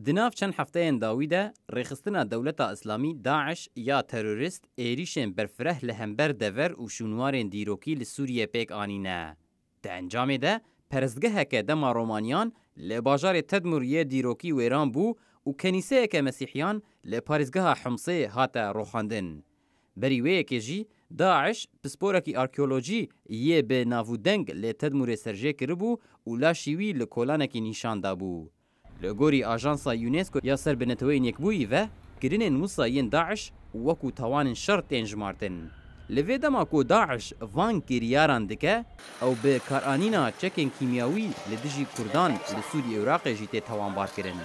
دناف چند هفتهên dawî de rêxistina Dewleta Îslamî Daeş ya terorîst êrişên berfireh li hember dever û şûnwarên dîrokî li Sûriyê pêk anîne. Di encamê de perestgeheke dema Romaniyan li bajarê Tedmûr yê dîrokî wêran bû û kenîseyeke Mesîhiyan li parêzgeha Himsê hate roxandin. Berî wê yekê jî Daeş pisporekî arkeolojî yê bi navûdeng li Tedmûrê serjê kiribû û laşî wî li kolanekî nîşan dabû. Li gorî Ajansa UNESCO ya ser bi neteweyên yekbûyî ve kirinên wisa yên Daeş wekû tawanên şer tên jimartin. Li vê dema ku Daeş van kiriyaran dike, ew bi karanîna çekên kîmyawî li dijî Kurdan li Sûriyê û Iraqê jî tê tawanbar kirin.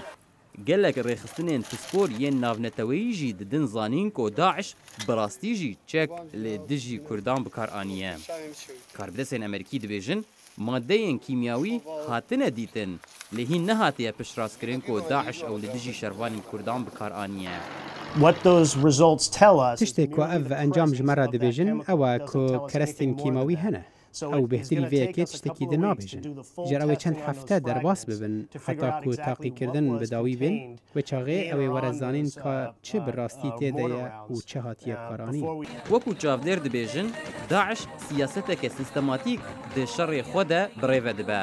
Gelek rêxistinên pispor yên navneteweyî jî didin zanîn ku Daeş bi rastî jî çek li dijî Kurdan bikaranîye. Karbidesên Amerîkî dibêjin maddeyên kîmyawî hatine dîtin, lê hîn nehatiye piştrast-kirin ku Daeş ew li dijî şervanên Kurdan bikaranîye. Tiştê ku ev encam ji me re dibêjin ew e ku kerestên kîmawî hene. Ew bêhtirî vê yekê tiştekî di nabêjin. Ji ew ê çend hefte derbas bibin heta ku taqîkirdin bi dawî bên, ve çaxê ew ê were zanîn ka çi bi rastî tê de ye û çi hatiye bikaranîn. Wekû çavdêr dibêjin, Daeş siyaseteke sistematik di şerê xwe de birêve dibe.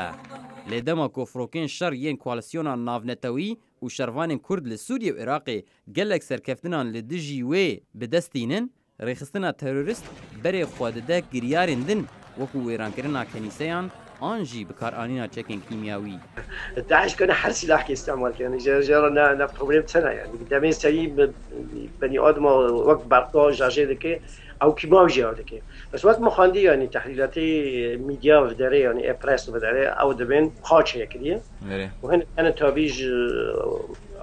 Lê dema ku firokên şer yên koalisyona navnetewî û şervanên Kurd li Sûriyê û Iraqê gelek serkeftinan li dijî wê bi dest tînin, rêxistina terorîst berê xwe dide giryarên din wekû wêrankirina kenîseyan an jî bikaranîna çekên kîmyawî. داعش كان هر سلاح كي استعمال كان جرى نا بروبليم تنا يعني دائما سري بني ادم وقت برقا جاجي دكي او كيما وجه دكي بس وقت ما خاندي يعني تحليلات ميديا وداري يعني بريس وداري او دبن خاطش هيك دي وهنا انا تابيج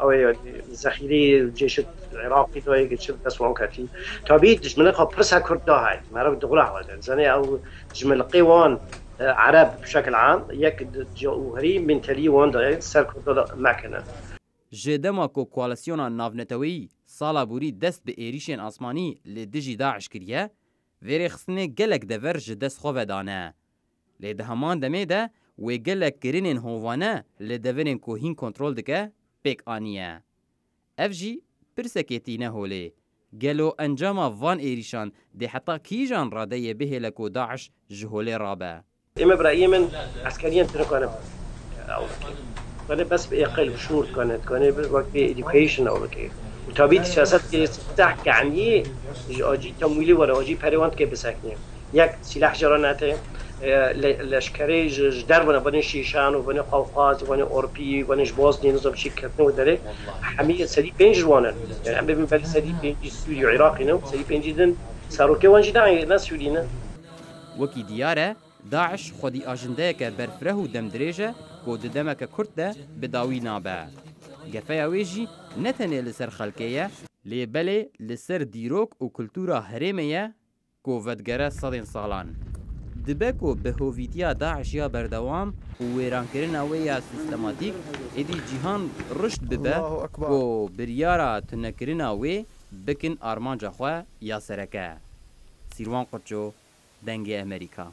او ذخيره الجيش العراقي تو هيك شفت اسوان كاتي تابيج جمله برسها كردا هاي ما راه دغلا زني او جمل قيوان عرب بشكل عام يك جوهري منتالي وان سر كردا مكنه ji dema ku koalisyona navneteweyî sala borî dest bi êrişên asmanî li dijî Daeş kiriye, vê rêxistinê gelek dever ji dest xwe vedane. Lê di heman demê de wê gelek kirinên hovane li deverên ku hîn kontrol dike pêk aniye. Ev jî pirsekê tîne holê. Gelo encama van êrîşan dê heta kîjan radeyê bihêle ku Daeş ji holê rabe. إما برأيي من عسكريا تركنا كان بس بأقل شهور كانت وقت education أو كي وتابيت سياسات تحكي عن إيه أجي تمويلي ولا أجي بريوانت كي بسكني يك سلاح جراناته لشکری جدار بنا شیشان و بنا قوقاز و بنا اروپی و بنا جبازنی نظام شیک کردن و داره همه سری پنج روانن یعنی هم ببین ولی سری پنج سوری و عراقی نه سری پنج دن سروکه وانجی نه نه سوری نه وکی دیاره داعش خودی آجنده که برفره و دمدریجه کود دمک کرد ده بداوی نابه گفه ویجی نتنه لسر خلکیه لیبله لسر دیروک و کلتورا هرمه کو ودگره صدین سالان دبه کو به هویتیا داعش یا بردوام و ویرانکرین ویا سیستماتیک ایدی جهان رشد ببه کو بریارا تنکرین وی بکن آرمانجا خواه یا سرکه سیروان قرچو دنگ امریکا